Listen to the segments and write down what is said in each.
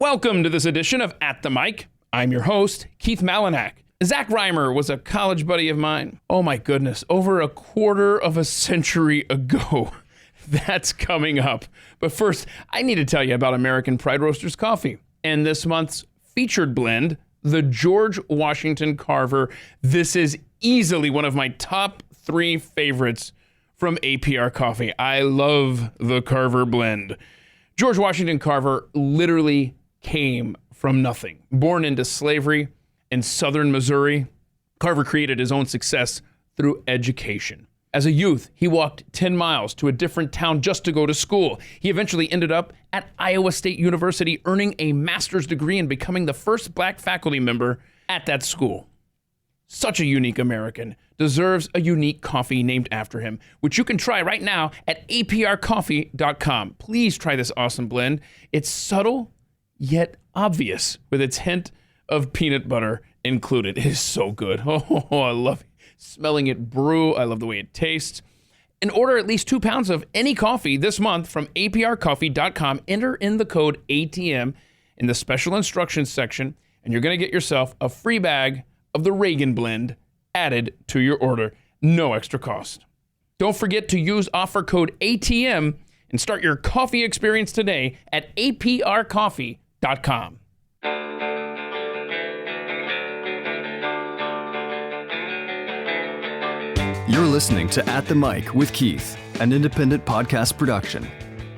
Welcome to this edition of At the Mic. I'm your host, Keith Malinak. Zac Reimer was a college buddy of mine. Oh my goodness, over a quarter of a century ago. That's coming up. But first, I need to tell you about American Pride Roasters coffee and this month's featured blend, the George Washington Carver. This is easily one of my top 3 favorites from APR Coffee. I love the Carver blend. George Washington Carver literally came from nothing. Born into slavery in southern Missouri, Carver created his own success through education. As a youth, he walked 10 miles to a different town just to go to school. He eventually ended up at Iowa State University, earning a master's degree and becoming the first black faculty member at that school. Such a unique American deserves a unique coffee named after him, which you can try right now at aprcoffee.com. Please try this awesome blend. It's subtle, yet obvious, with its hint of peanut butter included. It is so good. Oh, I love smelling it brew. I love the way it tastes. And order at least 2 pounds of any coffee this month from aprcoffee.com. Enter in the code ATM in the special instructions section, and you're going to get yourself a free bag of the Reagan blend added to your order. No extra cost. Don't forget to use offer code ATM and start your coffee experience today at aprcoffee.com. You're listening to At the Mic with Keith, an independent podcast production.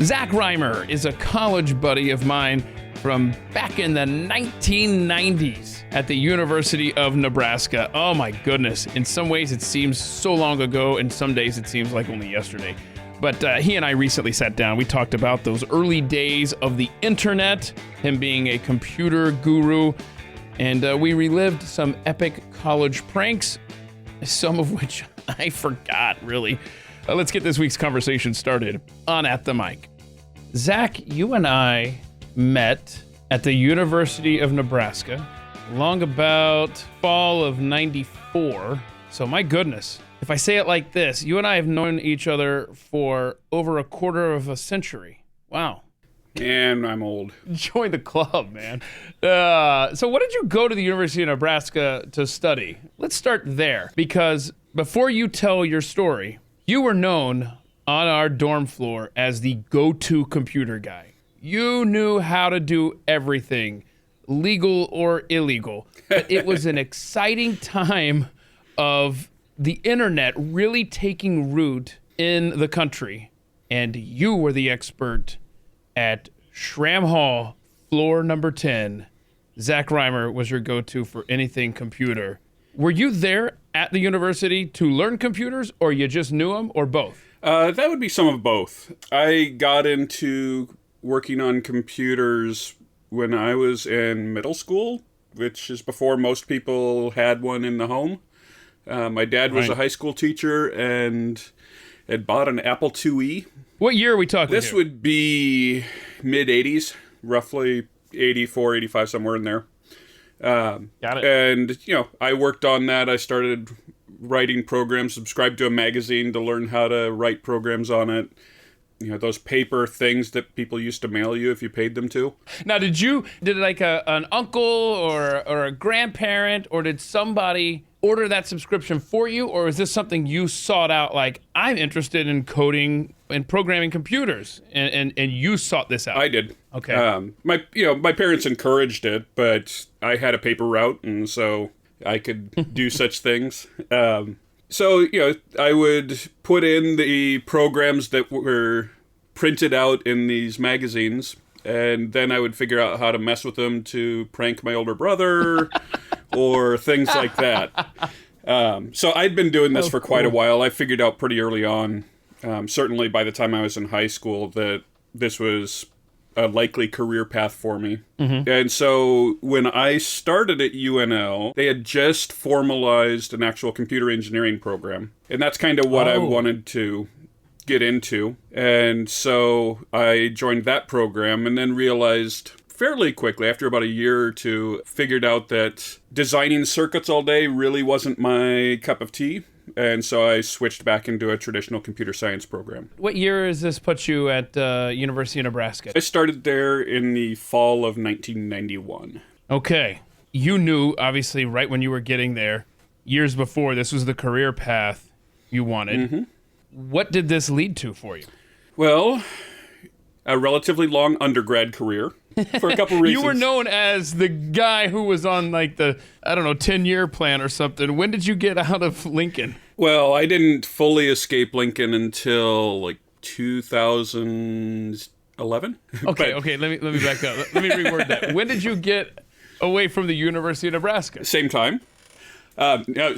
Zac Reimer is a college buddy of mine from back in the 1990s at the University of Nebraska. Oh my goodness. In some ways it seems so long ago, and some days it seems like only yesterday. But he and I recently sat down. We talked about those early days of the internet, him being a computer guru, and we relived some epic college pranks, some of which I forgot, really. Let's get this week's conversation started on At the Mic. Zac, you and I met at the University of Nebraska long about fall of 94. So my goodness, if I say it like this, you and I have known each other for over a quarter of a century. Wow. And I'm old. Join the club, man. So what did you go to the University of Nebraska to study? Let's start there, because before you tell your story, you were known on our dorm floor as the go-to computer guy. You knew how to do everything, legal or illegal. But it was an exciting time of the internet really taking root in the country. And you were the expert at Schramm Hall, floor number 10. Zac Reimer was your go-to for anything computer. Were you there at the university to learn computers, or you just knew them, or both? That would be some of both. I got into working on computers when I was in middle school, which is before most people had one in the home. My dad was a high school teacher and had bought an Apple IIe. What year are we talking This here? would be mid-'80s, roughly 84, 85, somewhere in there. Got it. And, I worked on that. I started writing programs, subscribed to a magazine to learn how to write programs on it. Those paper things that people used to mail you if you paid them to. Now, did like an uncle or a grandparent, or did somebody order that subscription for you, or is this something you sought out, like, I'm interested in coding and programming computers, and you sought this out? I did. Okay. My parents encouraged it, but I had a paper route, and so I could do such things. So, I would put in the programs that were printed out in these magazines, and then I would figure out how to mess with them to prank my older brother or things like that. So I'd been doing this for quite a while. I figured out pretty early on, certainly by the time I was in high school, that this was a likely career path for me. Mm-hmm. And so when I started at UNL, they had just formalized an actual computer engineering program. And that's kind of what I wanted to get into. And so I joined that program and then realized fairly quickly, after about a year or two, figured out that designing circuits all day really wasn't my cup of tea. and so I switched back into a traditional computer science program. What year has this put you at University of Nebraska? I started there in the fall of 1991. Okay. You knew, obviously, right when you were getting there, years before, this was the career path you wanted. Mm-hmm. What did this lead to for you? Well, a relatively long undergrad career for a couple reasons. You were known as the guy who was on like the, 10-year plan or something. When did you get out of Lincoln? Well, I didn't fully escape Lincoln until like 2011. Okay, let me back up. Let me reword that. When did you get away from the University of Nebraska? Same time. Oh no!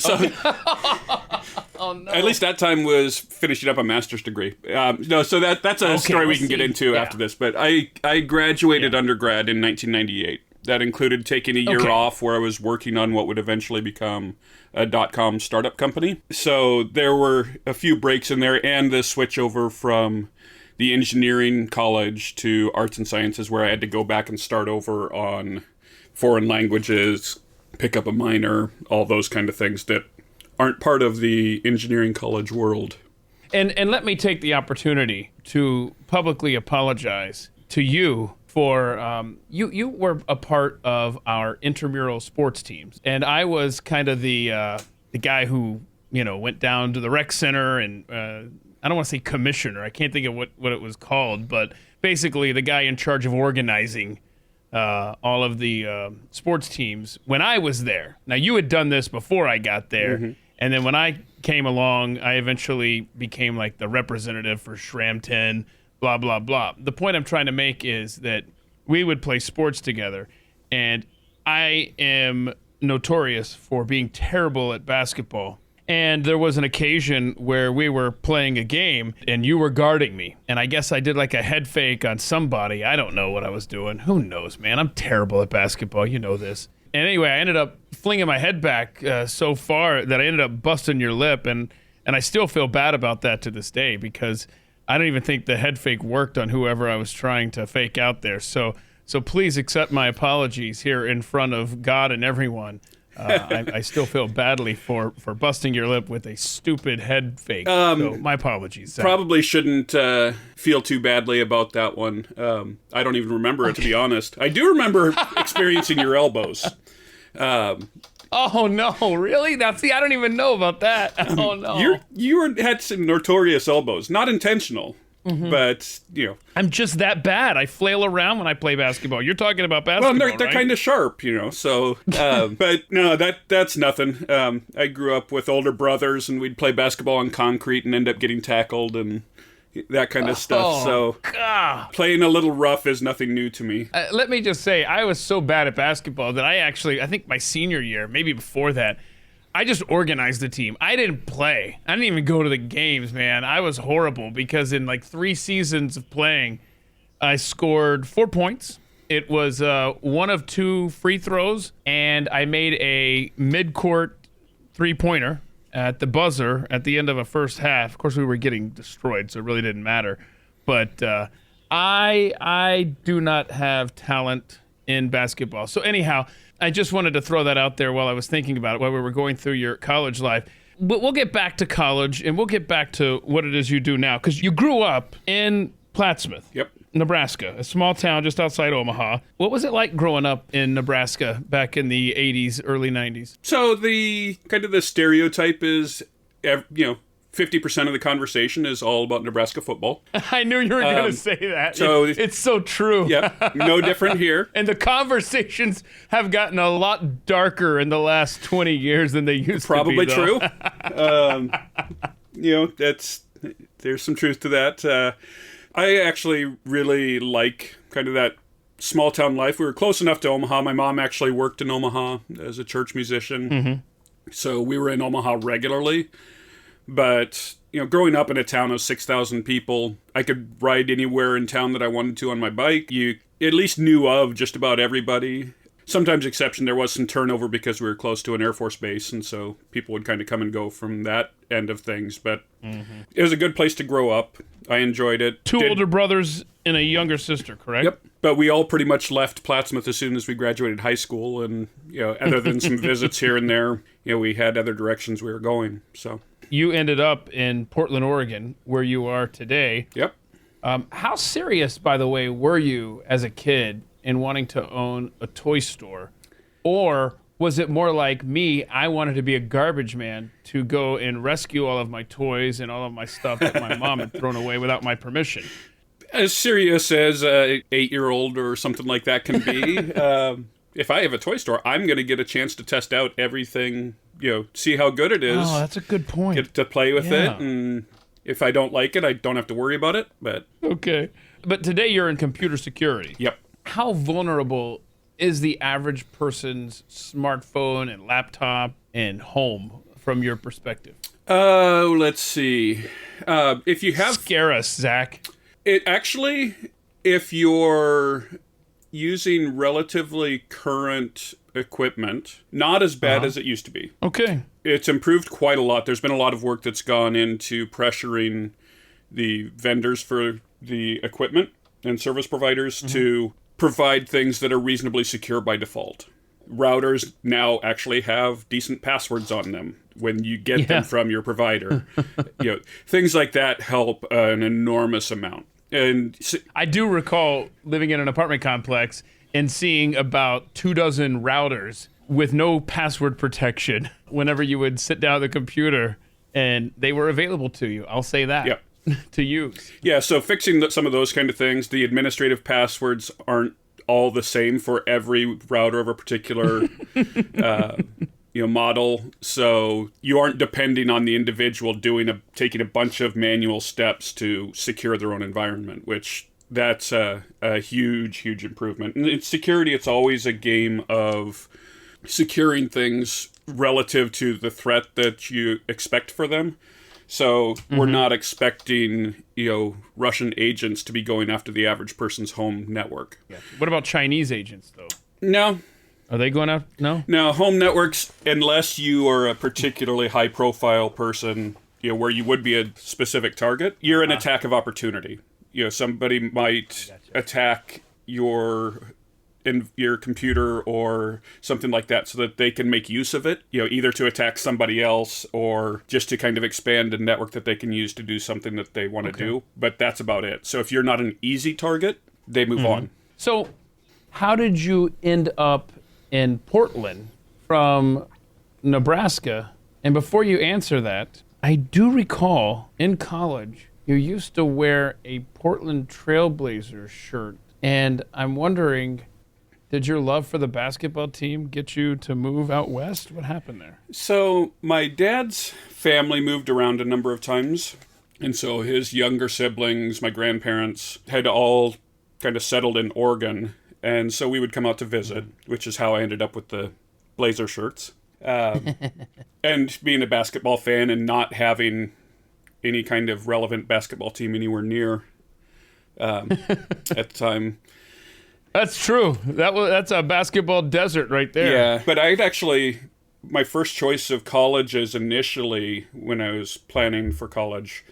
At least that time was finishing up a master's degree. So that's a story we can get into after this. But I graduated undergrad in 1998. That included taking a year off where I was working on what would eventually become a .com startup company. So there were a few breaks in there, and the switch over from the engineering college to arts and sciences, where I had to go back and start over on foreign languages, pick up a minor, all those kind of things that aren't part of the engineering college world. And let me take the opportunity to publicly apologize to you for you were a part of our intramural sports teams, and I was kind of the guy who went down to the rec center and I don't want to say commissioner. I can't think of what it was called, but basically the guy in charge of organizing all of the sports teams when I was there. Now, you had done this before I got there, and then when I came along, I eventually became like the representative for Shram-10, blah, blah, blah. The point I'm trying to make is that we would play sports together, and I am notorious for being terrible at basketball. And there was an occasion where we were playing a game and you were guarding me. And I guess I did like a head fake on somebody. I don't know what I was doing. Who knows, man? I'm terrible at basketball. You know this. And anyway, I ended up flinging my head back so far that I ended up busting your lip. And I still feel bad about that to this day because I don't even think the head fake worked on whoever I was trying to fake out there. So please accept my apologies here in front of God and everyone. I still feel badly for busting your lip with a stupid head fake. So my apologies. Zach. Probably shouldn't feel too badly about that one. I don't even remember it, to be honest. I do remember experiencing your elbows. Oh, no, really? Now, see, I don't even know about that. Oh, no. You had some notorious elbows. Not intentional. But, I'm just that bad. I flail around when I play basketball. You're talking about basketball, well, they're right? kind of sharp, so, but no, that's nothing. I grew up with older brothers, and we'd play basketball on concrete and end up getting tackled and that kind of stuff. So God. Playing a little rough is nothing new to me. Let me just say, I was so bad at basketball that I think my senior year, maybe before that, I just organized the team. I didn't play. I didn't even go to the games, man. I was horrible because in like 3 seasons of playing, I scored 4 points. It was 1 of 2 free throws, and I made a mid-court three-pointer at the buzzer at the end of a first half. Of course, we were getting destroyed, so it really didn't matter. But I do not have talent in basketball. So anyhow, I just wanted to throw that out there while I was thinking about it, while we were going through your college life. But we'll get back to college, and we'll get back to what it is you do now, because you grew up in Plattsmouth, Nebraska, a small town just outside Omaha. What was it like growing up in Nebraska back in the 80s, early 90s? So the stereotype is, 50% of the conversation is all about Nebraska football. I knew you were going to say that. So it's so true. Yeah, no different here. And the conversations have gotten a lot darker in the last 20 years than they used Probably to be. Probably true. There's some truth to that. I actually really like kind of that small town life. We were close enough to Omaha. My mom actually worked in Omaha as a church musician. So we were in Omaha regularly. But, growing up in a town of 6,000 people, I could ride anywhere in town that I wanted to on my bike. You at least knew of just about everybody. Sometimes exception, there was some turnover because we were close to an Air Force base, and so people would kind of come and go from that end of things. But it was a good place to grow up. I enjoyed it. Two older brothers and a younger sister, correct? Yep. But we all pretty much left Plattsmouth as soon as we graduated high school, and other than some visits here and there, we had other directions we were going. So you ended up in Portland, Oregon, where you are today. Yep. How serious, by the way, were you as a kid in wanting to own a toy store? Or was it more like me, I wanted to be a garbage man to go and rescue all of my toys and all of my stuff that my mom had thrown away without my permission? As serious as a 8-year-old or something like that can be. If I have a toy store, I'm going to get a chance to test out everything, see how good it is. Oh, that's a good point. Get to play with it, and if I don't like it, I don't have to worry about it. But okay. But today you're in computer security. Yep. How vulnerable is the average person's smartphone and laptop and home from your perspective? Let's see. If you have... Scare us, Zach. It actually, if you're using relatively current equipment, not as bad as it used to be. Okay. It's improved quite a lot. There's been a lot of work that's gone into pressuring the vendors for the equipment and service providers to provide things that are reasonably secure by default. Routers now actually have decent passwords on them when you get them from your provider. Things like that help an enormous amount. And I do recall living in an apartment complex and seeing about 24 routers with no password protection whenever you would sit down at the computer, and they were available to you. I'll say that. Yep. To use. Yeah, so fixing some of those kind of things, the administrative passwords aren't all the same for every router of a particular model, so you aren't depending on the individual taking a bunch of manual steps to secure their own environment, which that's a huge improvement. And in security, it's always a game of securing things relative to the threat that you expect for them. So we're not expecting, Russian agents to be going after the average person's home network. Yeah. What about Chinese agents, though? No. Are they going after? No? No, home networks, unless you are a particularly high-profile person, where you would be a specific target, you're an attack of opportunity. Somebody might attack your computer or something like that so that they can make use of it, either to attack somebody else or just to kind of expand a network that they can use to do something that they want to do. But that's about it. So if you're not an easy target, they move on. So how did you end up in Portland from Nebraska? And before you answer that, I do recall in college you used to wear a Portland Trailblazers shirt. And I'm wondering, did your love for the basketball team get you to move out west? What happened there? So my dad's family moved around a number of times. And so his younger siblings, my grandparents, had all kind of settled in Oregon. And so we would come out to visit, which is how I ended up with the Blazer shirts. And being a basketball fan and not having any kind of relevant basketball team anywhere near at the time. That's true. That's a basketball desert right there. Yeah, but my first choice of colleges initially when I was planning for college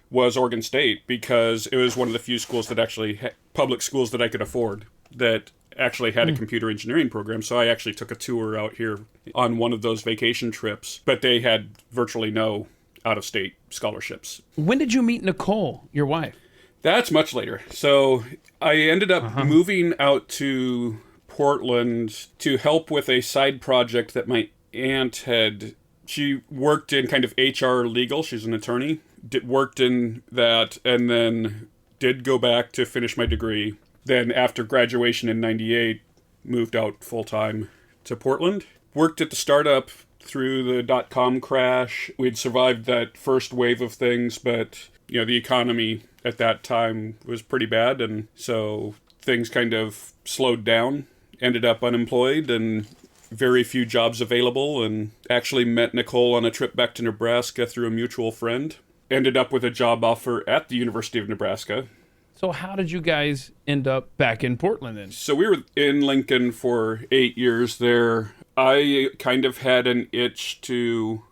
was Oregon State, because it was one of the few schools that actually public schools that I could afford that actually had a computer engineering program. So I actually took a tour out here on one of those vacation trips, but they had virtually no out-of-state scholarships. When did you meet Nicole, your wife? That's much later. So I ended up moving out to Portland to help with a side project that my aunt had. She worked in kind of HR legal. She's an attorney. Worked in that, and then did go back to finish my degree. Then after graduation in 98, moved out full-time to Portland. Worked at the startup through the dot-com crash. We'd survived that first wave of things, but the economy at that time was pretty bad, and so things kind of slowed down. Ended up unemployed and very few jobs available, and actually met Nicole on a trip back to Nebraska through a mutual friend. Ended up with a job offer at the University of Nebraska. So how did you guys end up back in Portland then? So we were in Lincoln for 8 years there. I kind of had an itch to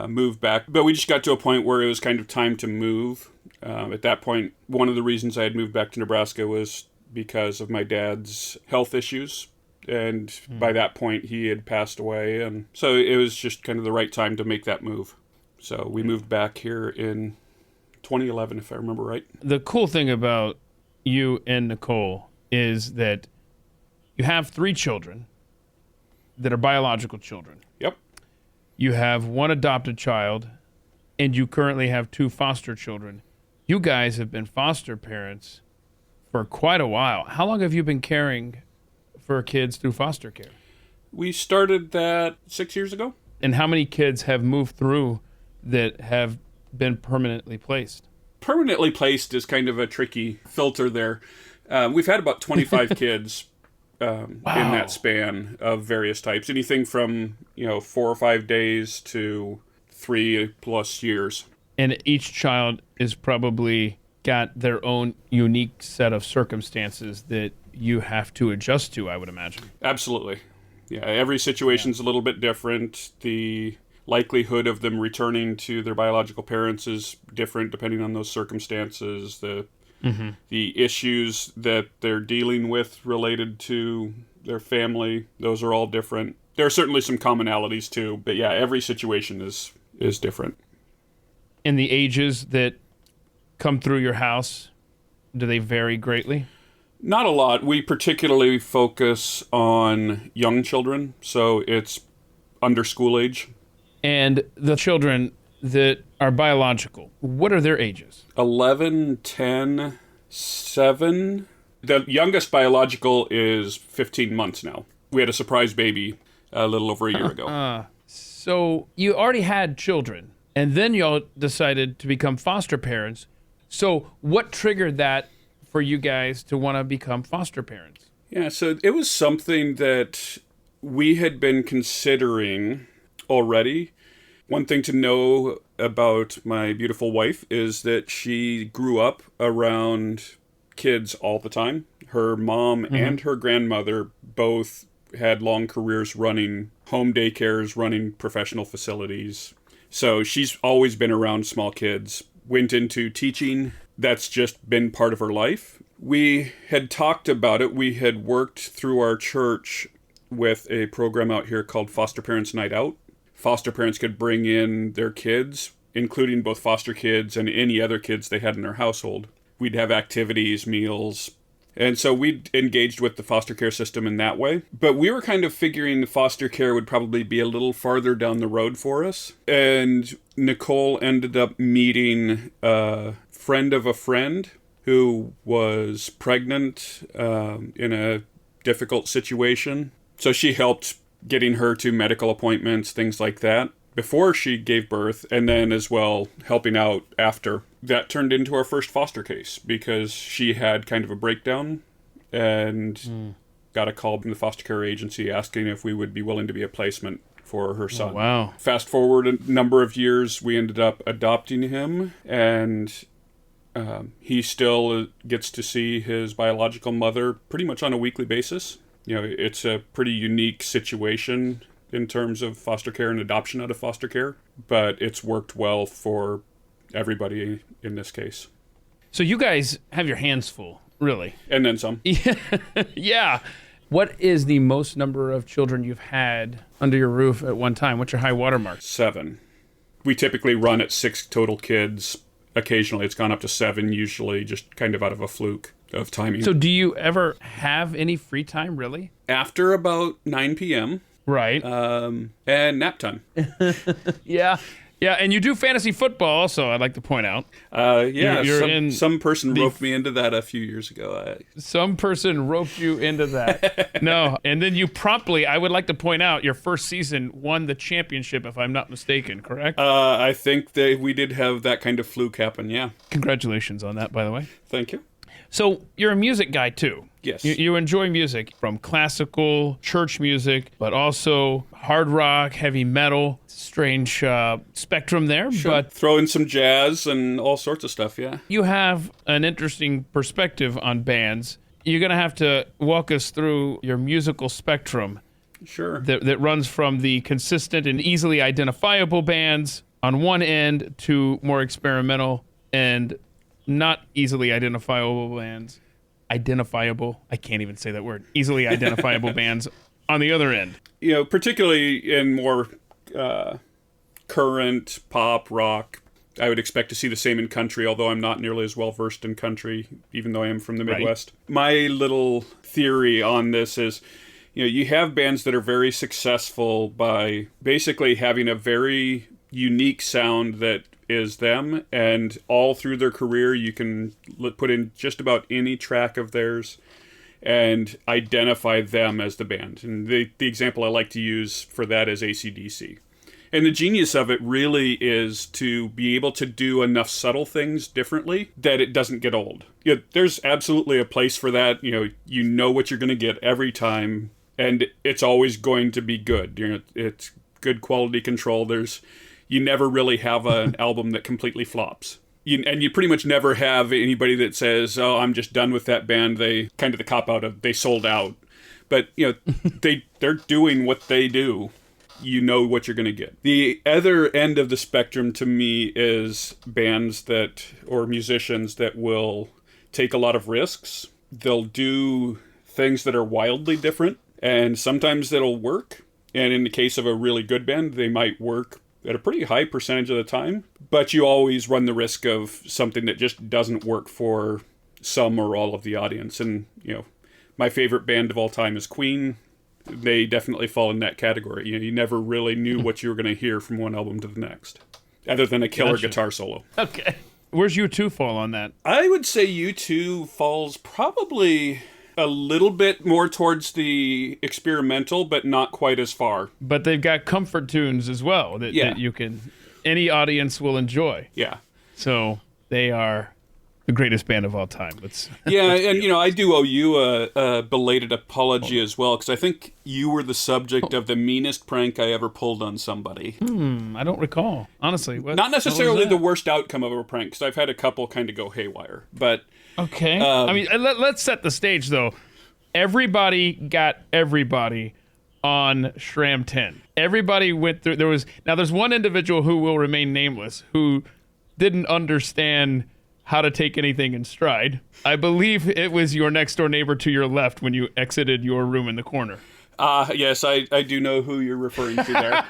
move back, but we just got to a point where it was kind of time to move. At that point, one of the reasons I had moved back to Nebraska was because of my dad's health issues. And by that point, he had passed away. And so it was just kind of the right time to make that move. So we moved back here in 2011, if I remember right. The cool thing about you and Nicole is that you have 3 children that are biological children. Yep. You have 1 adopted child, and you currently have 2 foster children. You guys have been foster parents for quite a while. How long have you been caring for kids through foster care? We started that 6 years ago. And how many kids have moved through that have been permanently placed? Permanently placed is kind of a tricky filter there. We've had about 25 kids in that span of various types. Anything from 4 or 5 days to 3+ years. And each child is probably got their own unique set of circumstances that you have to adjust to, I would imagine. Absolutely. Yeah, every situation's a little bit different. The likelihood of them returning to their biological parents is different depending on those circumstances. The issues that they're dealing with related to their family, those are all different. There are certainly some commonalities too, but yeah, every situation is different. And the ages that come through your house, do they vary greatly? Not a lot. We particularly focus on young children, so it's under school age. And the children that are biological, what are their ages? 11, 10, 7. The youngest biological is 15 months now. We had a surprise baby a little over a year ago. So you already had children, and then y'all decided to become foster parents. So what triggered that for you guys to want to become foster parents? Yeah, so it was something that we had been considering already. One thing to know about my beautiful wife is that she grew up around kids all the time. Her mom and her grandmother both had long careers running home daycares, running professional facilities. So she's always been around small kids. Went into teaching. That's just been part of her life. We had talked about it. We had worked through our church with a program out here called Foster Parents Night Out. Foster parents could bring in their kids, including both foster kids and any other kids they had in their household. We'd have activities, meals, and so we engaged with the foster care system in that way. But we were kind of figuring the foster care would probably be a little farther down the road for us. And Nicole ended up meeting a friend of a friend who was pregnant in a difficult situation. So she helped getting her to medical appointments, things like that, before she gave birth, and then as well helping out after. That turned into our first foster case because she had kind of a breakdown and got a call from the foster care agency asking if we would be willing to be a placement for her son. Oh, wow. Fast forward a number of years, we ended up adopting him, and he still gets to see his biological mother pretty much on a weekly basis. It's a pretty unique situation in terms of foster care and adoption out of foster care, but it's worked well for everybody in this case. So you guys have your hands full, really. And then some. Yeah. What is the most number of children you've had under your roof at one time? What's your high water mark? 7. We typically run at 6 total kids. Occasionally it's gone up to 7, usually just kind of out of a fluke of timing. So do you ever have any free time, really? After about 9 p.m. Right. And nap time. Yeah. Yeah, and you do fantasy football also, I'd like to point out. Some person roped me into that a few years ago. Some person roped you into that. No, and then you promptly, I would like to point out, your first season won the championship, if I'm not mistaken, correct? I think that we did have that kind of fluke happen, yeah. Congratulations on that, by the way. Thank you. So you're a music guy, too. Yes. You enjoy music, from classical, church music, but also hard rock, heavy metal, strange spectrum there. Sure. But throw in some jazz and all sorts of stuff, yeah. You have an interesting perspective on bands. You're going to have to walk us through your musical spectrum. Sure. That runs from the consistent and easily identifiable bands on one end to more experimental and not easily identifiable bands. Identifiable, I can't even say that word, easily identifiable bands on the other end. Particularly in more current, pop, rock. I would expect to see the same in country, although I'm not nearly as well versed in country, even though I am from the Midwest. Right. My little theory on this is, you have bands that are very successful by basically having a very unique sound that is them, and all through their career you can put in just about any track of theirs and identify them as the band. And the example I like to use for that is AC/DC. And the genius of it really is to be able to do enough subtle things differently that it doesn't get old. There's absolutely a place for that. You know what you're going to get every time, and it's always going to be good. It's good quality control. You never really have an album that completely flops. And you pretty much never have anybody that says, "Oh, I'm just done with that band." They kind of the cop out of they sold out. But they're doing what they do. You know what you're going to get. The other end of the spectrum to me is bands or musicians that will take a lot of risks. They'll do things that are wildly different, and sometimes it'll work. And in the case of a really good band, they might work at a pretty high percentage of the time, but you always run the risk of something that just doesn't work for some or all of the audience. And, my favorite band of all time is Queen. They definitely fall in that category. You never really knew what you were going to hear from one album to the next, other than a killer guitar solo. Okay. Where's U2 fall on that? I would say U2 falls probably a little bit more towards the experimental, but not quite as far. But they've got comfort tunes as well that you can, any audience will enjoy. Yeah. So they are the greatest band of all time. And I do owe you a belated apology as well, because I think you were the subject of the meanest prank I ever pulled on somebody. I don't recall, honestly. Not necessarily the worst outcome of a prank, because I've had a couple kind of go haywire, but... Okay. Let's set the stage, though. Everybody got everybody on Shram 10. Everybody went through... There's one individual who will remain nameless who didn't understand how to take anything in stride. I believe it was your next-door neighbor to your left when you exited your room in the corner. Yes, I do know who you're referring to there.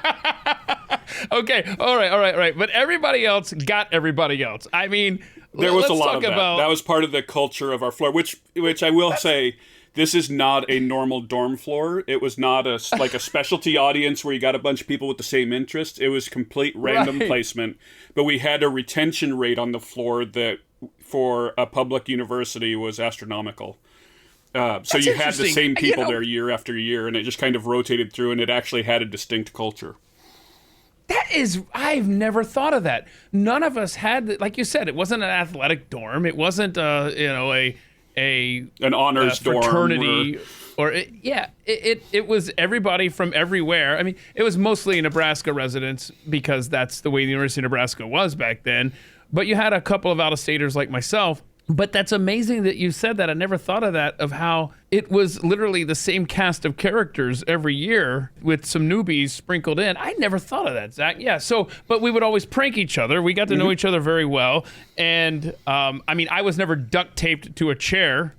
Okay, all right. But everybody else got everybody else. I mean... There was a lot of that. That was part of the culture of our floor, which I will say, this is not a normal dorm floor. It was not like a specialty audience where you got a bunch of people with the same interests. It was complete random placement. But we had a retention rate on the floor that, for a public university, was astronomical. So you had the same people there year after year, and it just kind of rotated through, and it actually had a distinct culture. I've never thought of that. None of us had, like you said, it wasn't an athletic dorm. It wasn't, an honors fraternity dorm. It was everybody from everywhere. I mean, it was mostly Nebraska residents because that's the way the University of Nebraska was back then. But you had a couple of out-of-staters like myself. But that's amazing that you said that. I never thought of that, of how it was literally the same cast of characters every year with some newbies sprinkled in. I never thought of that, Zach. Yeah, but we would always prank each other. We got to know each other very well. And, I was never duct taped to a chair.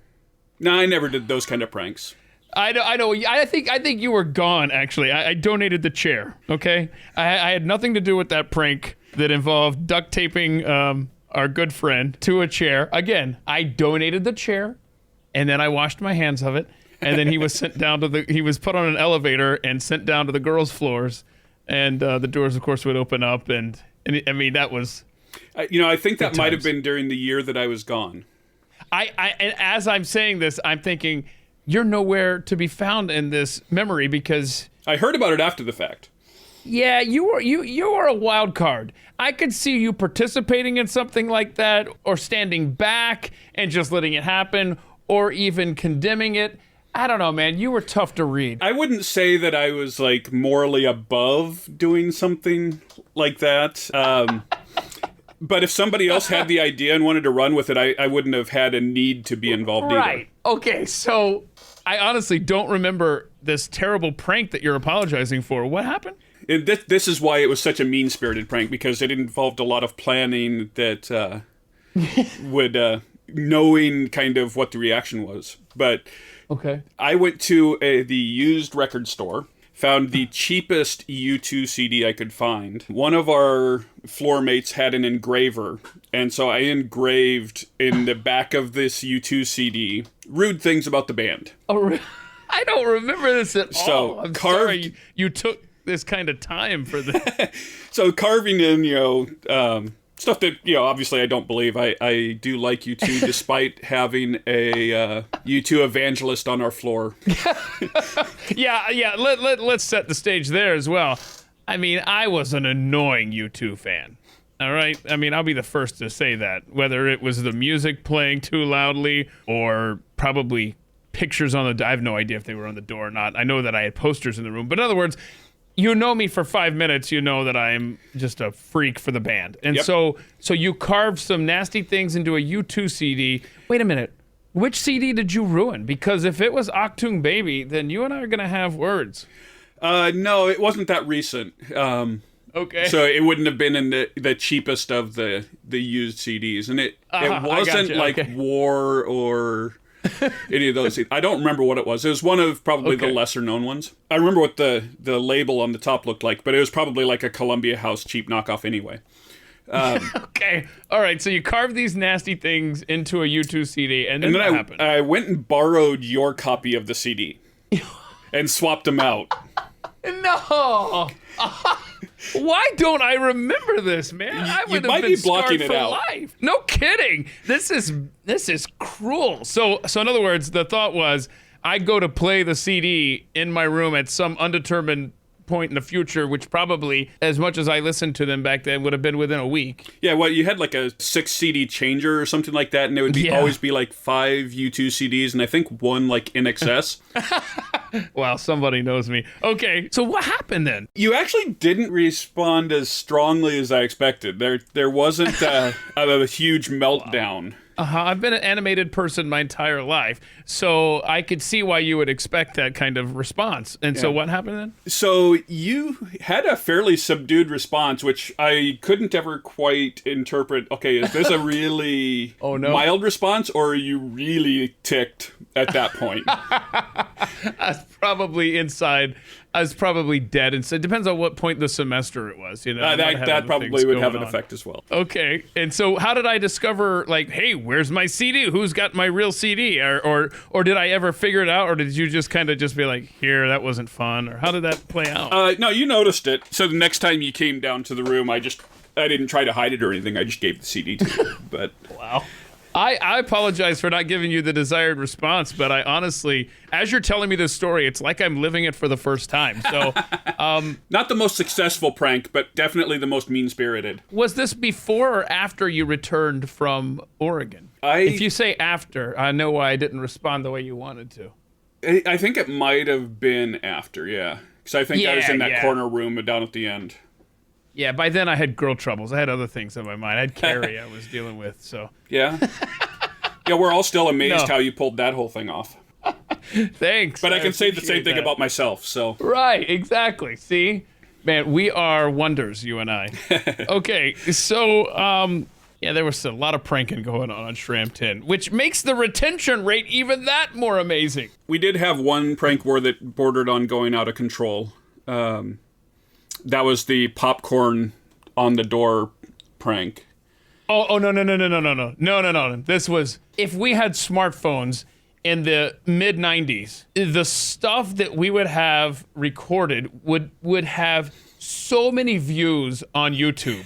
No, I never did those kind of pranks. I know. I think you were gone, actually. I donated the chair, okay? I had nothing to do with that prank that involved duct taping... our good friend, to a chair. Again, I donated the chair, and then I washed my hands of it, and then he was sent down to he was put on an elevator and sent down to the girls' floors, and the doors, of course, would open up, and that was... I think that might have been during the year that I was gone. And as I'm saying this, I'm thinking, you're nowhere to be found in this memory because... I heard about it after the fact. Yeah, you are a wild card. I could see you participating in something like that, or standing back and just letting it happen, or even condemning it. I don't know, man. You were tough to read. I wouldn't say that I was morally above doing something like that. But if somebody else had the idea and wanted to run with it, I wouldn't have had a need to be involved either. Right. Okay, so I honestly don't remember this terrible prank that you're apologizing for. What happened? This is why it was such a mean-spirited prank, because it involved a lot of planning that would knowing kind of what the reaction was. But okay, I went to the used record store, found the cheapest U2 CD I could find. One of our floor mates had an engraver, and so I engraved in the back of this U2 CD rude things about the band. Oh, I don't remember this at So all. I'm carved- sorry you took this kind of time for this. So carving in, stuff that, obviously I don't believe. I do like U2 despite having a U2 evangelist on our floor. Yeah. Let's set the stage there as well. I mean, I was an annoying U2 fan. All right. I mean, I'll be the first to say that. Whether it was the music playing too loudly or probably pictures on the... I have no idea if they were on the door or not. I know that I had posters in the room. But in other words, you know me for 5 minutes, you know that I'm just a freak for the band. And Yep. so you carved some nasty things into a U2 CD. Wait a minute. Which CD did you ruin? Because if it was Achtung Baby, then you and I are going to have words. No, it wasn't that recent. Okay. So it wouldn't have been in the cheapest of the used CDs. And it wasn't gotcha. like Okay. War or any of those. I don't remember what it was. It was one of probably the Okay. lesser known ones. I remember what the label on the top looked like, but it was probably like a Columbia House cheap knockoff anyway. Okay. All right. So you carved these nasty things into a U2 CD, and then And what then happened? I went and borrowed your copy of the CD and swapped them out. No. Why don't I remember this, man? I would have might been be blocking scarred it for out. life. No kidding. This is cruel. So in other words, the thought was I go to play the CD in my room at some undetermined point in the future, which probably, as much as I listened to them back then, would have been within a week. Yeah, well, you had like a 6 CD changer or something like that, and it would be Yeah. always be like 5 U2 CDs, and I think one like in excess. Wow, somebody knows me. Okay, so what happened then? You actually didn't respond as strongly as I expected. There wasn't a huge meltdown. I've been an animated person my entire life, so I could see why you would expect that kind of response. And so what happened then? So you had a fairly subdued response, which I couldn't ever quite interpret. Okay, is this a really Oh, no. mild response, or are you really ticked at that point? I was probably inside. I was probably dead. And so it depends on what point in the semester it was. You know, I might have that other probably things would have going an on. effect as well. Okay, and so how did I discover, like, hey, where's my CD? Who's got my real CD? Or did I ever figure it out? Or did you just kind of just be like, here, that wasn't fun? Or how did that play out? No, you noticed it. So the next time you came down to the room, I didn't try to hide it or anything. I just gave the CD to you. But Wow. I apologize for not giving you the desired response, but I honestly, as you're telling me this story, it's like I'm living it for the first time. So, not the most successful prank, but definitely the most mean-spirited. was this before or after you returned from Oregon? If you say after, I know why I didn't respond the way you wanted to. I think it might have been after, yeah. Because I think I was in that corner room down at the end. Yeah, by then I had girl troubles. I had other things on my mind. I had Carrie I was dealing with, so. Yeah. Yeah, we're all still amazed No. how you pulled that whole thing off. Thanks. But I can say the same appreciate thing that. about myself, so. Right, exactly. See? Man, we are wonders, you and I. Okay, so, yeah, there was a lot of pranking going on Shrampton, which makes the retention rate even that more amazing. We did have one prank war that bordered on going out of control. That was the popcorn on the door prank. Oh, no. This was, if we had smartphones in the mid-90s, the stuff that we would have recorded would have so many views on YouTube.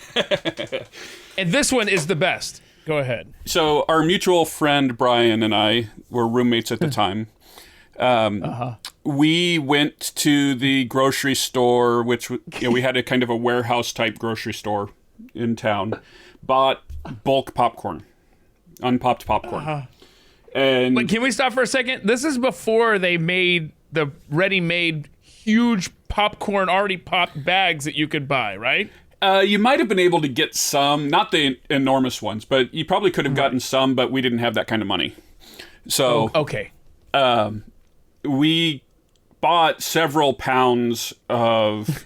And this one is the best. Go ahead. So our mutual friend Brian and I were roommates at the time. We went to the grocery store, which we had a kind of a warehouse type grocery store in town. Bought bulk popcorn, unpopped popcorn. And But can we stop for a second? This is before they made the ready-made huge popcorn, already popped bags that you could buy, right? you might have been able to get some, not the enormous ones, but you probably could have gotten some, but we didn't have that kind of money. So Okay. we bought several pounds of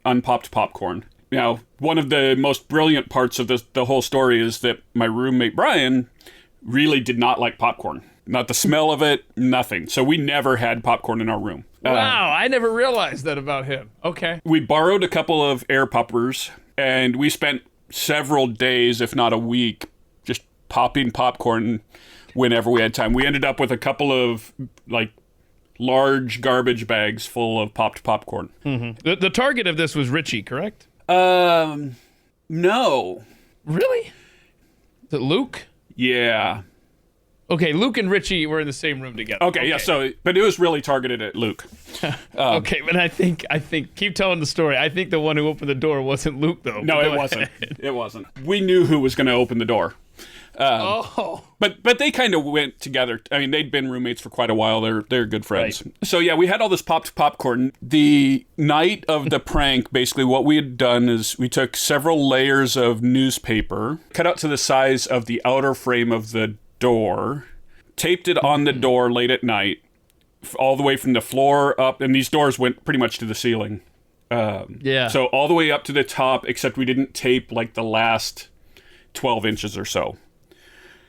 unpopped popcorn. Now, one of the most brilliant parts of the whole story is that my roommate Brian really did not like popcorn. Not the smell of it, nothing. So we never had popcorn in our room. Wow, I never realized that about him. Okay. We borrowed a couple of air poppers, and we spent several days, if not a week, just popping popcorn whenever we had time. We ended up with a couple of, like, large garbage bags full of popped popcorn. Mm-hmm. The target of this was Richie, correct? No. Really? Is it Luke? Yeah. Okay, Luke and Richie were in the same room together. Okay, yeah, so, but it was really targeted at Luke. Okay, but I think, keep telling the story. I think the one who opened the door wasn't Luke, though. No, it wasn't. It wasn't. We knew who was going to open the door. But they kind of went together. I mean, they'd been roommates for quite a while. They're good friends. Right. So yeah, we had all this popped popcorn. The night of the prank, basically what we had done is we took several layers of newspaper, cut out to the size of the outer frame of the door, taped it on the door late at night, all the way from the floor up, and these doors went pretty much to the ceiling. So all the way up to the top, except we didn't tape like the last 12 inches or so.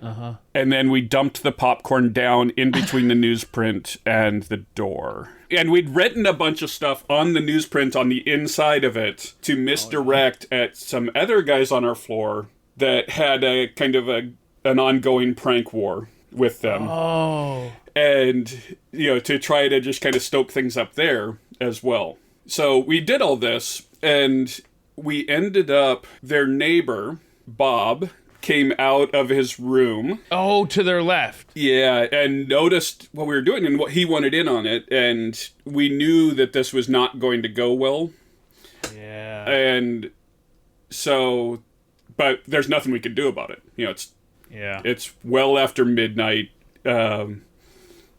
And then we dumped the popcorn down in between the newsprint and the door. And we'd written a bunch of stuff on the newsprint on the inside of it to misdirect at some other guys on our floor that had a kind of an ongoing prank war with them. Oh. And, to try to just kind of stoke things up there as well. So we did all this, and we ended up, their neighbor, Bob, came out of his room. Oh, to their left. Yeah, and noticed what we were doing and what he wanted in on it, and we knew that this was not going to go well. Yeah. And so, but there's nothing we could do about it. It's well after midnight. What are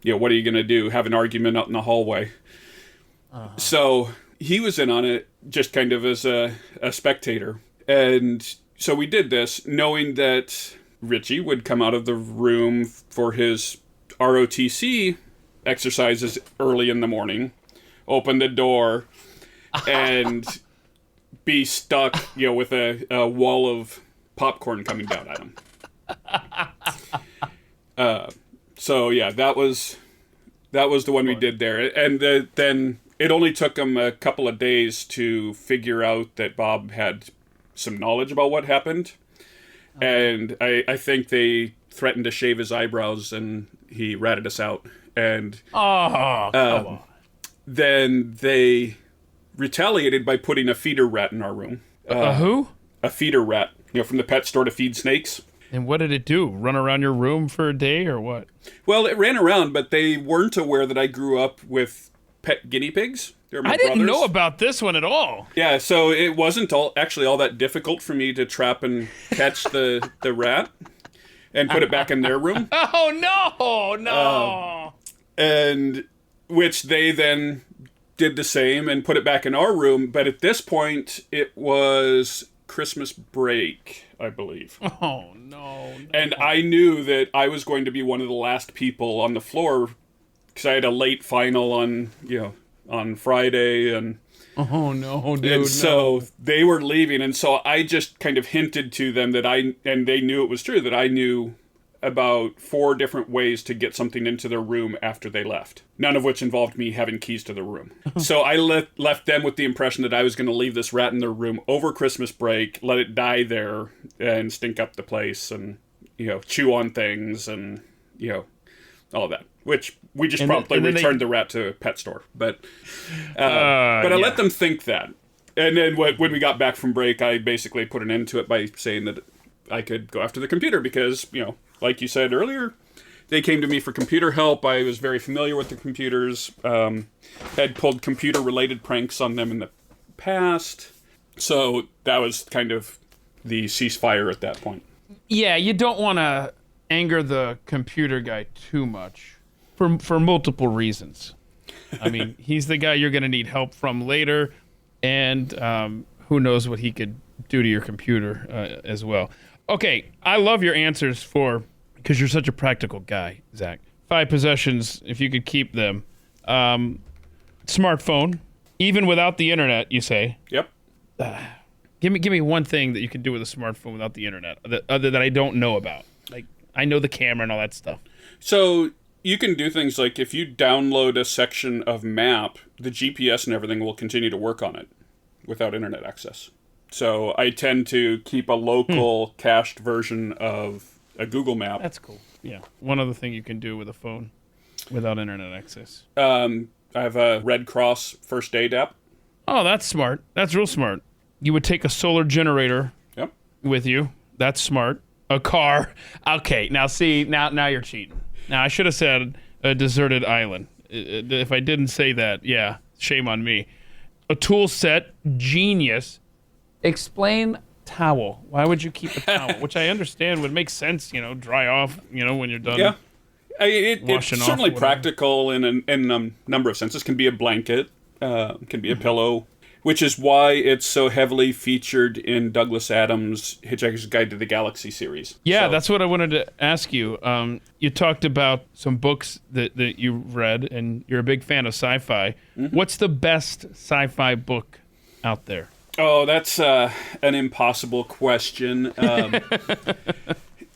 you going to do? Have an argument out in the hallway? So he was in on it just kind of as a spectator. And so we did this knowing that Richie would come out of the room for his ROTC exercises early in the morning, open the door, and be stuck, with a wall of popcorn coming down at him. So yeah, that was the one we did there. And then it only took him a couple of days to figure out that Bob had some knowledge about what happened. And I think they threatened to shave his eyebrows, and he ratted us out. And come on. Then they retaliated by putting a feeder rat in our room. Who? A feeder rat, from the pet store to feed snakes. And what did it do? Run around your room for a day or what? Well, it ran around, but they weren't aware that I grew up with pet guinea pigs. I didn't know about this one at all. Yeah, so it wasn't actually all that difficult for me to trap and catch the rat and put it back in their room. Oh, no. And which they then did the same and put it back in our room. But at this point, it was Christmas break, I believe. Oh, no. And I knew that I was going to be one of the last people on the floor because I had a late final on Friday, and so they were leaving, and so I just kind of hinted to them that and they knew it was true, that I knew about 4 different ways to get something into their room after they left, none of which involved me having keys to the room. So I left them with the impression that I was going to leave this rat in their room over Christmas break, let it die there, and stink up the place, and chew on things, and all that. Which we just promptly returned the rat to a pet store. But I let them think that. And then when we got back from break, I basically put an end to it by saying that I could go after the computer because, like you said earlier, they came to me for computer help. I was very familiar with the computers, had pulled computer-related pranks on them in the past. So that was kind of the ceasefire at that point. Yeah, you don't want to anger the computer guy too much. For multiple reasons. I mean, he's the guy you're going to need help from later, and who knows what he could do to your computer as well. Okay, I love your answers because you're such a practical guy, Zach. 5 possessions, if you could keep them. Smartphone, even without the internet, you say. Yep. Give me one thing that you can do with a smartphone without the internet that I don't know about. Like, I know the camera and all that stuff. So you can do things like if you download a section of map, the GPS and everything will continue to work on it without internet access. So I tend to keep a local cached version of a Google map. That's cool. Yeah. One other thing you can do with a phone without internet access. I have a Red Cross first aid app. Oh, that's smart. That's real smart. You would take a solar generator Yep. with you. That's smart. A car. Okay, now see, now you're cheating. Now, I should have said a deserted island. If I didn't say that, yeah, shame on me. A tool set, genius. Explain towel. Why would you keep a towel? Which I understand would make sense, dry off, when you're done. Yeah. It's Washing off certainly or whatever. practical in a number of senses. Can be a blanket, can be a pillow, which is why it's so heavily featured in Douglas Adams' Hitchhiker's Guide to the Galaxy series. Yeah, So- that's what I wanted to ask you. You talked about some books that you read, and you're a big fan of sci-fi. What's the best sci-fi book out there? Oh, that's an impossible question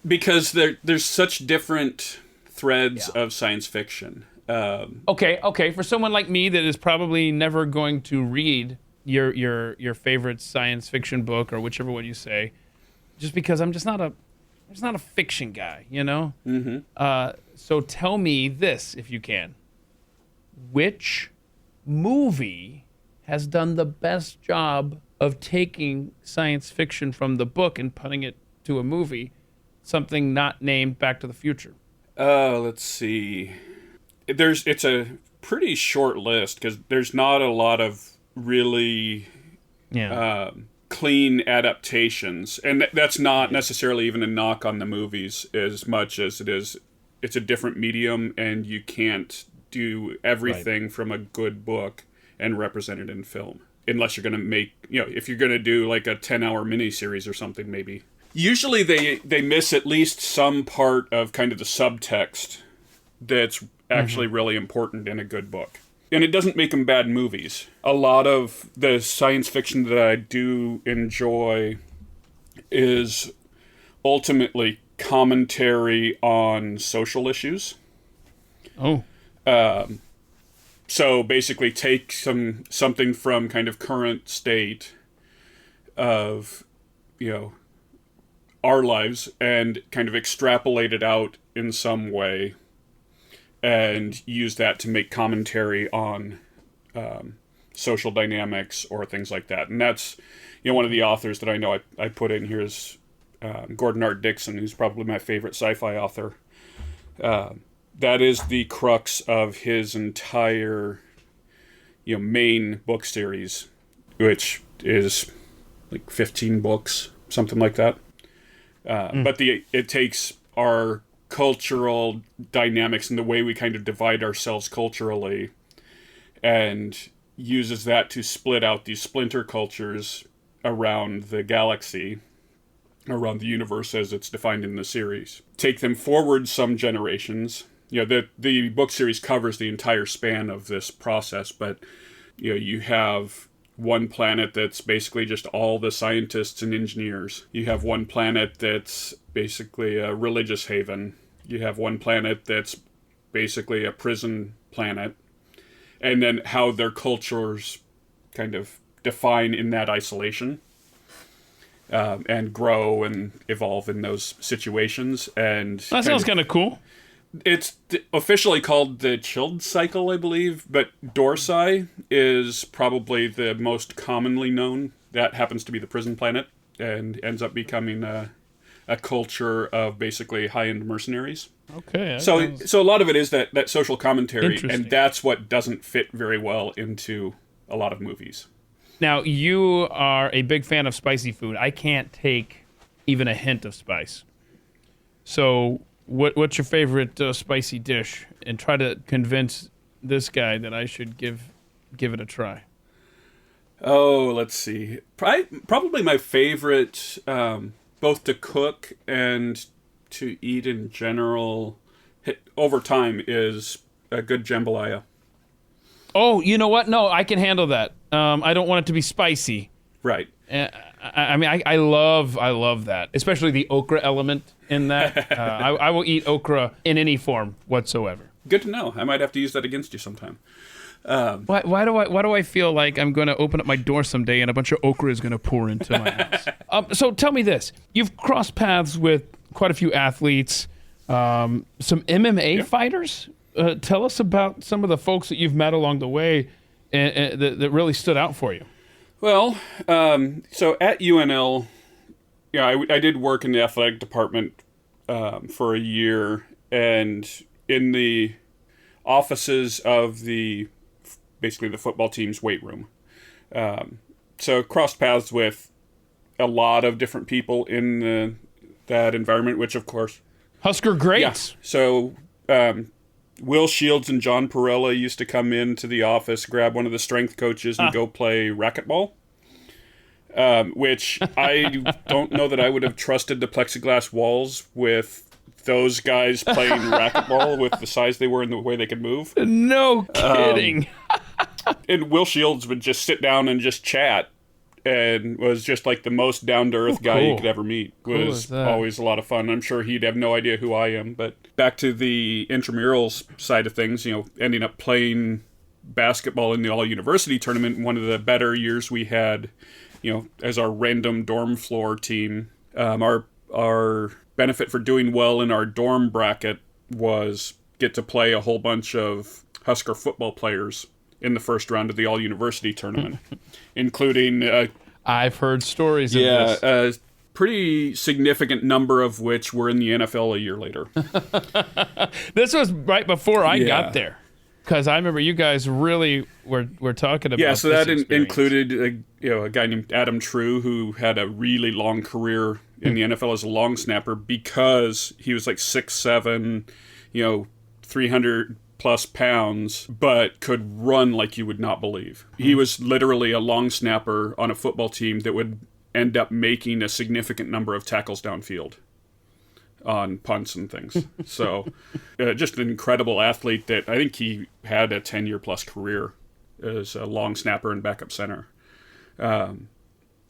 because there's such different threads of science fiction. Okay. For someone like me that is probably never going to read your favorite science fiction book or whichever one you say, just because I'm just not a fiction guy, So tell me this, if you can. Which movie has done the best job of taking science fiction from the book and putting it to a movie, something not named Back to the Future? Let's see. It's a pretty short list because there's not a lot of really clean adaptations, and that's not necessarily even a knock on the movies as much as it's a different medium, and you can't do everything from a good book and represent it in film unless you're going to make, if you're going to do like a 10-hour miniseries or something, maybe. Usually they miss at least some part of kind of the subtext that's actually really important in a good book. And it doesn't make them bad movies. A lot of the science fiction that I do enjoy is ultimately commentary on social issues. Oh. So basically take something from kind of current state of, our lives and kind of extrapolate it out in some way and use that to make commentary on social dynamics or things like that. And that's, one of the authors that I know I put in here is Gordon R. Dixon, who's probably my favorite sci-fi author. That is the crux of his entire, main book series, which is like 15 books, something like that. But it takes our cultural dynamics and the way we kind of divide ourselves culturally and uses that to split out these splinter cultures around the galaxy, around the universe as it's defined in the series. Take them forward some generations. The book series covers the entire span of this process, but you have one planet that's basically just all the scientists and engineers. You have one planet that's basically a religious haven. You have one planet that's basically a prison planet. And then how their cultures kind of define in that isolation and grow and evolve in those situations. And That sounds kind of cool. It's officially called the Chilled Cycle, I believe, but Dorsai is probably the most commonly known. That happens to be the prison planet and ends up becoming a culture of basically high-end mercenaries. Okay. So a lot of it is that social commentary, Interesting. and that's what doesn't fit very well into a lot of movies. Now, you are a big fan of spicy food. I can't take even a hint of spice. So what's your favorite spicy dish? And try to convince this guy that I should give it a try. Oh, let's see. Probably my favorite, both to cook and to eat in general, over time, is a good jambalaya. Oh, you know what? No, I can handle that. I don't want it to be spicy, Right. I mean, I love that, especially the okra element in that. I will eat okra in any form whatsoever. Good to know. I might have to use that against you sometime. Why do I feel like I'm going to open up my door someday and a bunch of okra is going to pour into my house? So tell me this: you've crossed paths with quite a few athletes, some MMA fighters. Tell us about some of the folks that you've met along the way that really stood out for you. Well, so at UNL, I did work in the athletic department for a year, and in the offices of basically the football team's weight room. So crossed paths with a lot of different people in that environment, which of course... Husker greats. Yeah. So Will Shields and John Perella used to come into the office, grab one of the strength coaches, and go play racquetball. Which I don't know that I would have trusted the plexiglass walls with those guys playing racquetball with the size they were and the way they could move. No kidding. And Will Shields would just sit down and just chat, and was just like the most down-to-earth guy you could ever meet. Was always a lot of fun. I'm sure he'd have no idea who I am. But back to the intramurals side of things, ending up playing basketball in the all-university tournament, one of the better years we had, as our random dorm floor team. Our benefit for doing well in our dorm bracket was get to play a whole bunch of Husker football players in the first round of the all-university tournament, including... I've heard stories of this. A pretty significant number of which were in the NFL a year later. This was right before I got there, because I remember you guys really were talking about. Yeah, so that included a guy named Adam True, who had a really long career in the NFL as a long snapper because he was like 6'7", 300 plus pounds, but could run like you would not believe. He was literally a long snapper on a football team that would end up making a significant number of tackles downfield on punts and things. So just an incredible athlete that I think he had a 10-year plus career as a long snapper and backup center. And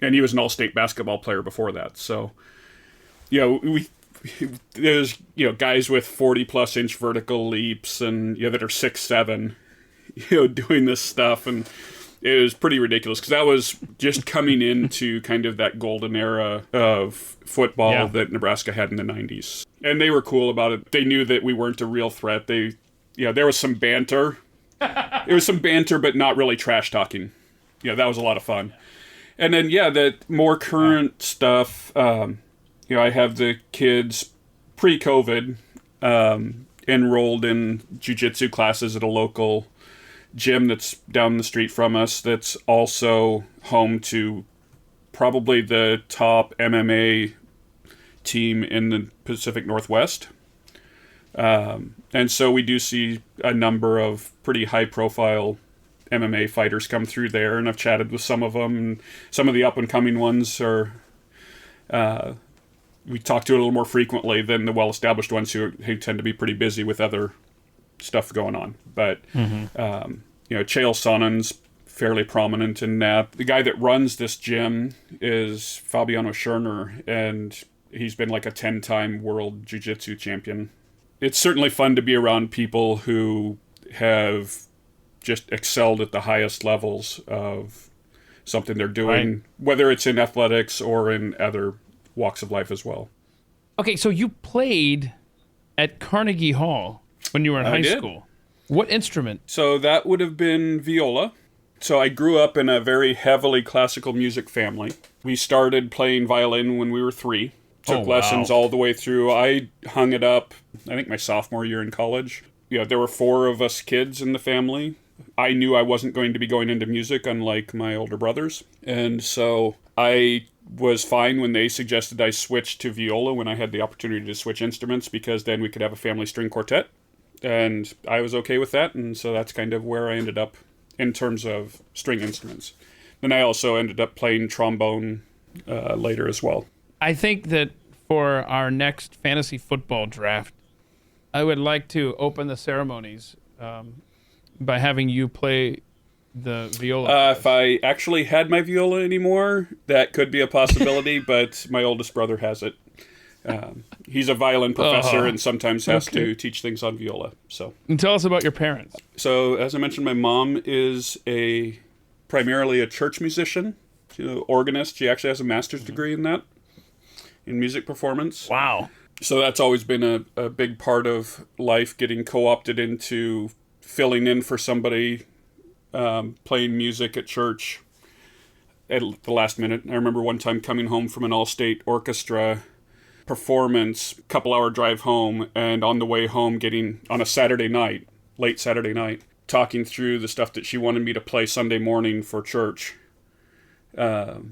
he was an all-state basketball player before that. So, there's guys with 40+ inch vertical leaps and that are 6'7", doing this stuff, and it was pretty ridiculous because that was just coming into kind of that golden era of football that Nebraska had in the 90s, and they were cool about it. They knew that we weren't a real threat. There was some banter. There was some banter, but not really trash talking. That was a lot of fun. And then the more current stuff. I have the kids pre-COVID enrolled in jiu-jitsu classes at a local gym that's down the street from us, that's also home to probably the top MMA team in the Pacific Northwest. And so we do see a number of pretty high-profile MMA fighters come through there, and I've chatted with some of them, and some of the up-and-coming ones are... we talk to it a little more frequently than the well-established ones who tend to be pretty busy with other stuff going on. But, Chael Sonnen's fairly prominent in that. The guy that runs this gym is Fabiano Scherner, and he's been like a 10-time world jiu-jitsu champion. It's certainly fun to be around people who have just excelled at the highest levels of something they're doing, whether it's in athletics or in other walks of life as well. Okay, so you played at Carnegie Hall when you were in high school. What instrument? So that would have been viola. So I grew up in a very heavily classical music family. We started playing violin when we were 3. Took lessons all the way through. I hung it up, I think, my sophomore year in college. There were 4 of us kids in the family. I knew I wasn't going to be going into music, unlike my older brothers. And so I was fine when they suggested I switch to viola when I had the opportunity to switch instruments, because then we could have a family string quartet. And I was okay with that, and so that's kind of where I ended up in terms of string instruments. Then I also ended up playing trombone later as well. I think that for our next fantasy football draft, I would like to open the ceremonies by having you play the viola? If I actually had my viola anymore, that could be a possibility, but my oldest brother has it. He's a violin professor and sometimes has to teach things on viola. So, And tell us about your parents. So as I mentioned, my mom is primarily a church musician, organist. She actually has a master's degree in that, in music performance. Wow. So that's always been a big part of life, getting co-opted into filling in for somebody playing music at church at the last minute. I remember one time coming home from an all-state orchestra performance, couple-hour drive home, and on the way home getting, on a Saturday night, late Saturday night, talking through the stuff that she wanted me to play Sunday morning for church. That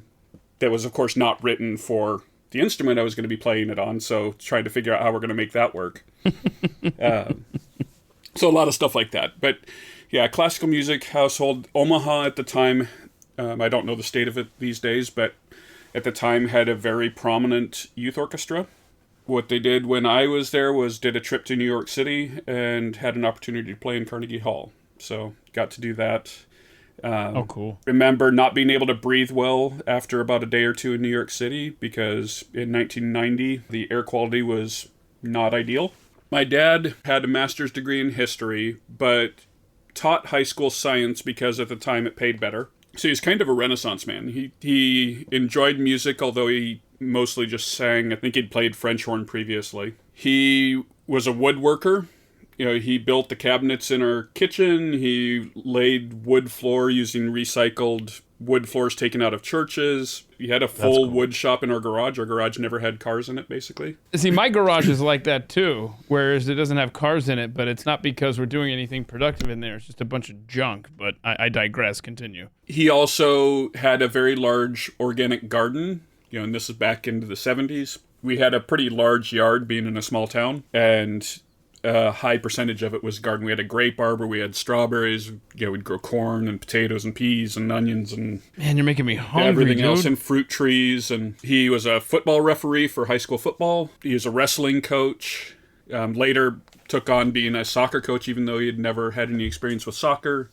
was, of course, not written for the instrument I was going to be playing it on, so trying to figure out how we're going to make that work. So a lot of stuff like that. But yeah, classical music household. Omaha at the time, I don't know the state of it these days, but at the time had a very prominent youth orchestra. What they did when I was there was did a trip to New York City and had an opportunity to play in Carnegie Hall. So got to do that. Cool. Remember not being able to breathe well after about a day or two in New York City because in 1990 the air quality was not ideal. My dad had a master's degree in history, but taught high school science because at the time it paid better. So he's kind of a Renaissance man. He enjoyed music, although he mostly just sang. I think he'd played French horn previously. He was a woodworker. He built the cabinets in our kitchen. He laid wood floor using recycled wood floors taken out of churches. He had a full wood shop in our garage. Our garage never had cars in it, basically. See, my garage is like that too, whereas it doesn't have cars in it, but it's not because we're doing anything productive in there. It's just a bunch of junk, but I digress. Continue. He also had a very large organic garden, and this is back into the 70s. We had a pretty large yard being in a small town, and a high percentage of it was garden. We had a grape arbor, we had strawberries, we'd grow corn and potatoes and peas and onions and Man, you're making me hungry, everything dude. else, and fruit trees. And he was a football referee for high school football. He was a wrestling coach. Later took on being a soccer coach, even though he had never had any experience with soccer.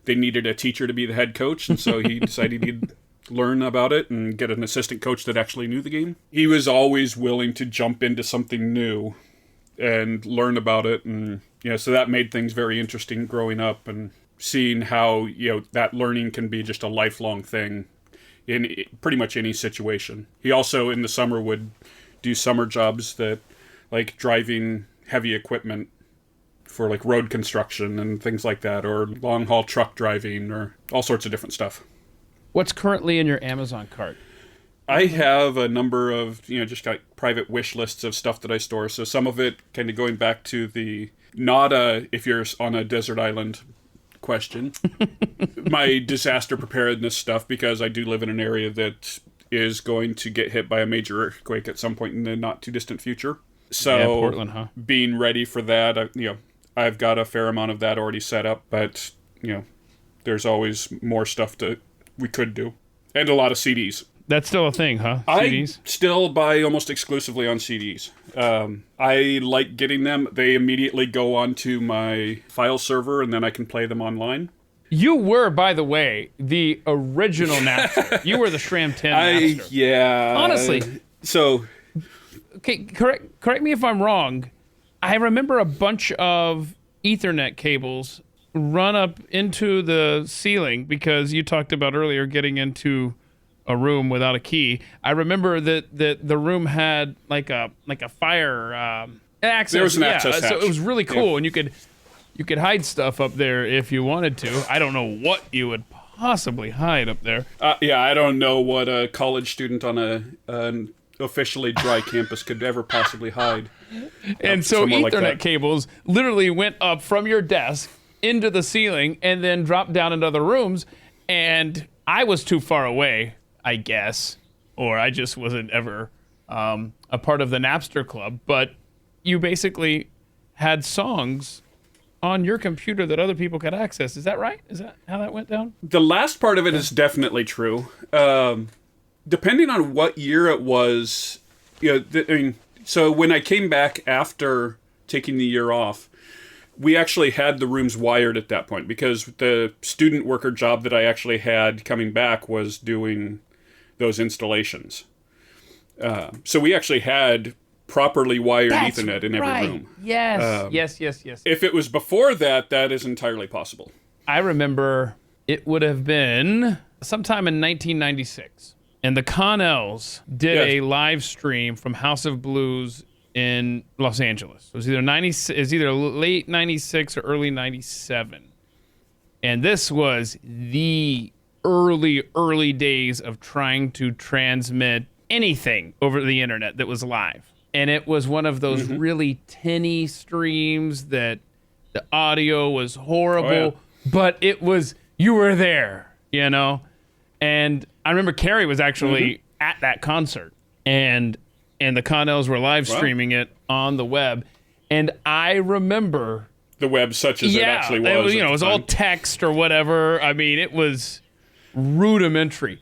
They needed a teacher to be the head coach, and so he decided he'd learn about it and get an assistant coach that actually knew the game. He was always willing to jump into something new and learn about it, and so that made things very interesting growing up and seeing how that learning can be just a lifelong thing in pretty much any situation. He also in the summer would do summer jobs that like driving heavy equipment for like road construction and things like that, or long haul truck driving, or all sorts of different stuff. What's currently in your Amazon cart? I have a number of, just got private wish lists of stuff that I store. So some of it kind of going back to the, not if you're on a desert island question, my disaster preparedness stuff, because I do live in an area that is going to get hit by a major earthquake at some point in the not too distant future. So yeah, Portland, huh? Being ready for that, I've got a fair amount of that already set up, but, there's always more stuff we could do. And a lot of CDs. That's still a thing, huh? CDs? I still buy almost exclusively on CDs. I like getting them. They immediately go onto my file server, and then I can play them online. You were, by the way, the original Napster. You were the Shram 10 Napster. Yeah. Honestly. So. Okay, correct me if I'm wrong. I remember a bunch of Ethernet cables run up into the ceiling because you talked about earlier getting into a room without a key. I remember that the room had like a fire access. There was an access hatch. So it was really cool, and you could hide stuff up there if you wanted to. I don't know what you would possibly hide up there. I don't know what a college student on an officially dry campus could ever possibly hide. And so Ethernet like cables literally went up from your desk into the ceiling and then dropped down into other rooms, and I was too far away, I guess, or I just wasn't ever a part of the Napster club, but you basically had songs on your computer that other people could access. Is that right? Is that how that went down? The last part of it is definitely true. Depending on what year it was, so when I came back after taking the year off, we actually had the rooms wired at that point because the student worker job that I actually had coming back was doing those installations. So we actually had properly wired Ethernet in every room. Yes. Yes. If it was before that, that is entirely possible. I remember it would have been sometime in 1996. And the Connells did a live stream from House of Blues in Los Angeles. It was either late 96 or early 97. And this was the early days of trying to transmit anything over the internet that was live. And it was one of those really tinny streams that the audio was horrible, but it was, you were there, you know? And I remember Carrie was actually at that concert, and the Connells were live streaming it on the web. And I remember the web, such as it actually was. It was all text or whatever. I mean, it was rudimentary.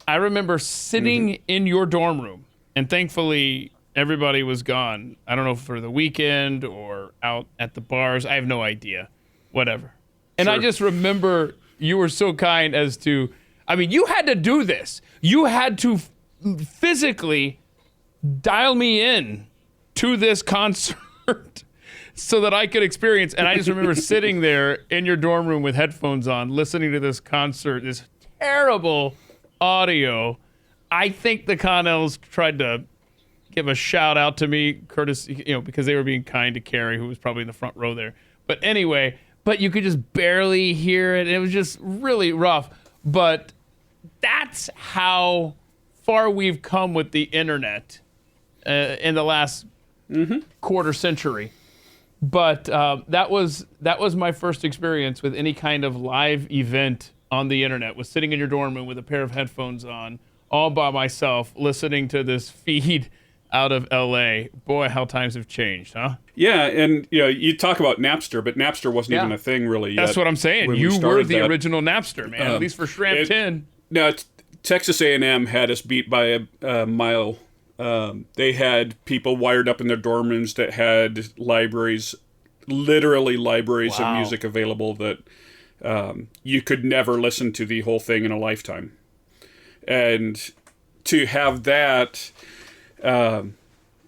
I remember sitting in your dorm room, and thankfully everybody was gone. I don't know, for the weekend or out at the bars. I have no idea. Whatever. And I just remember you were so kind as to, I mean, you had to do this. You had to physically dial me in to this concert so that I could experience. And I just remember sitting there in your dorm room with headphones on, listening to this concert, this terrible audio. I think the Connells tried to give a shout out to me, courtesy, because they were being kind to Carrie, who was probably in the front row there. But anyway, but you could just barely hear it. It was just really rough. But that's how far we've come with the internet in the last quarter century. But that was my first experience with any kind of live event on the internet, was sitting in your dorm room with a pair of headphones on, all by myself, listening to this feed out of LA. Boy, how times have changed, huh? Yeah, and you talk about Napster, but Napster wasn't even a thing really yet. That's what I'm saying. You were the original Napster, man, at least for Shramp 10. No, Texas A&M had us beat by a mile. They had people wired up in their dorm rooms that had libraries, literally libraries of music available that you could never listen to the whole thing in a lifetime. And to have that, and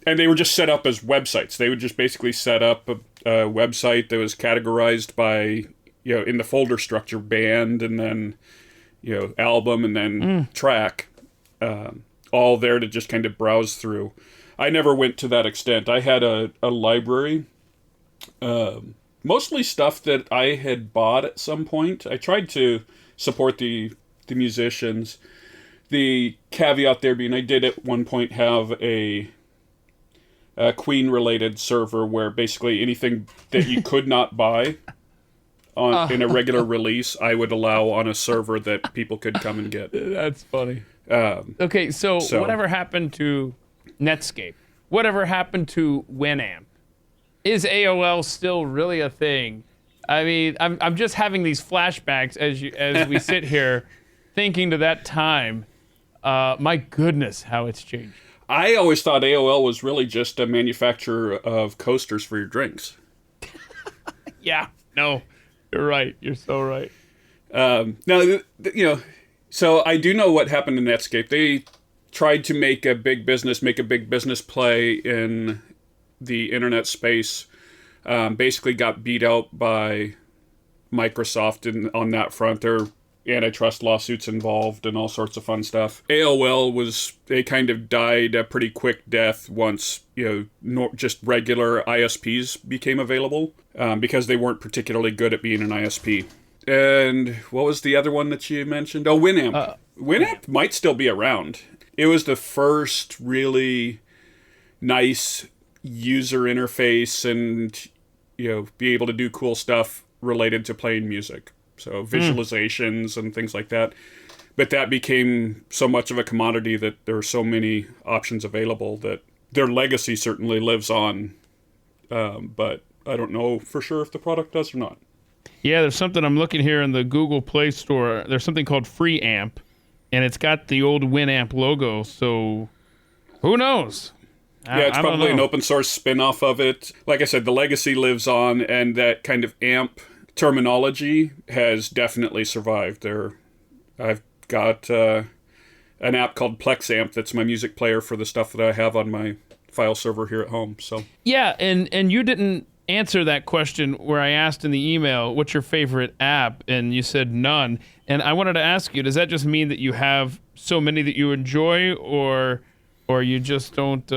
they were just set up as websites. They would just basically set up a website that was categorized by, in the folder structure, band, and then, album, and then track, all there to just kind of browse through. I never went to that extent. I had a library, mostly stuff that I had bought at some point. I tried to support the musicians. The caveat there being, I did at one point have a Queen-related server where basically anything that you could not buy in a regular release, I would allow on a server that people could come and get. That's funny. Okay, so whatever happened to Netscape? Whatever happened to Winamp? Is AOL still really a thing? I mean, I'm just having these flashbacks as we sit here, thinking to that time. My goodness, how it's changed. I always thought AOL was really just a manufacturer of coasters for your drinks. Yeah, no, you're right. You're so right. Now, so I do know what happened to Netscape. They tried to make a big business play in the internet space. Basically got beat out by Microsoft on that front. There are antitrust lawsuits involved and all sorts of fun stuff. AOL they kind of died a pretty quick death once, just regular ISPs became available, because they weren't particularly good at being an ISP. And what was the other one that you mentioned? Oh, Winamp. Winamp might still be around. It was the first really nice user interface and, be able to do cool stuff related to playing music. So visualizations and things like that. But that became so much of a commodity that there are so many options available that their legacy certainly lives on. But I don't know for sure if the product does or not. Yeah, there's something I'm looking here in the Google Play Store. There's something called FreeAmp, and it's got the old Winamp logo. So who knows? Yeah, it's probably an open source spin-off of it. Like I said, the legacy lives on, and that kind of AMP terminology has definitely survived. I've got an app called PlexAmp that's my music player for the stuff that I have on my file server here at home. So yeah, and you didn't answer that question where I asked in the email, what's your favorite app? And you said none. And I wanted to ask you, does that just mean that you have so many that you enjoy, or you just don't?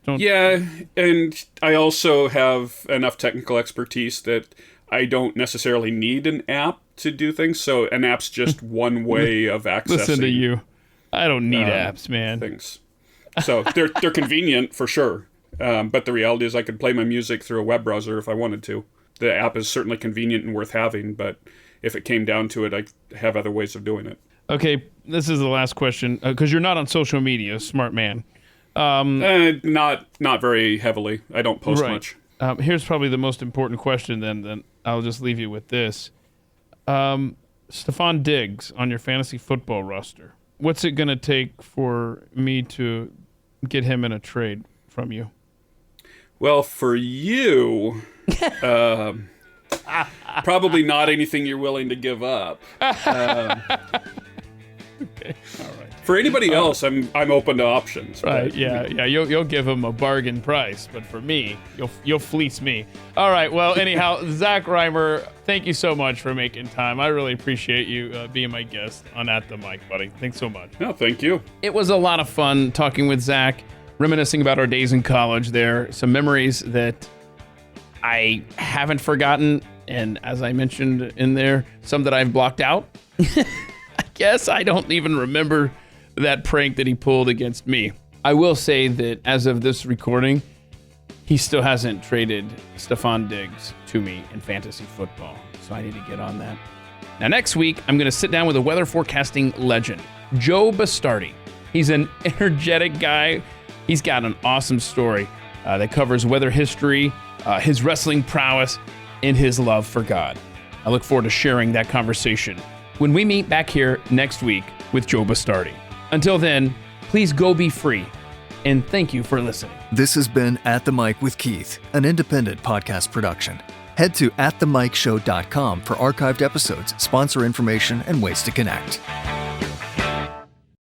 Yeah, and I also have enough technical expertise that I don't necessarily need an app to do things. So an app's just one way of accessing. Listen to you. I don't need apps, man. Things. So they're convenient for sure. But the reality is I could play my music through a web browser if I wanted to. The app is certainly convenient and worth having, but if it came down to it, I have other ways of doing it. Okay, this is the last question, because you're not on social media, smart man. Not very heavily. I don't post much. Here's probably the most important question then I'll just leave you with this. Stefon Diggs on your fantasy football roster. What's it going to take for me to get him in a trade from you? Well, for you, probably not anything you're willing to give up. Okay, all right. For anybody else, I'm open to options. Right? But, Yeah. You'll give him a bargain price, but for me, you'll fleece me. All right. Well, anyhow, Zac Reimer, thank you so much for making time. I really appreciate you being my guest on At the Mic, buddy. Thanks so much. No, thank you. It was a lot of fun talking with Zac, reminiscing about our days in college. There, some memories that I haven't forgotten, and as I mentioned in there, some that I've blocked out. I guess I don't even remember that prank that he pulled against me. I will say that as of this recording, he still hasn't traded Stefon Diggs to me in fantasy football, so I need to get on that. Now, next week, I'm going to sit down with a weather forecasting legend, Joe Bastardi. He's an energetic guy. He's got an awesome story that covers weather history, his wrestling prowess, and his love for God. I look forward to sharing that conversation when we meet back here next week with Joe Bastardi. Until then, please go be free, and thank you for listening. This has been At the Mic with Keith, an independent podcast production. Head to atthemicshow.com for archived episodes, sponsor information, and ways to connect.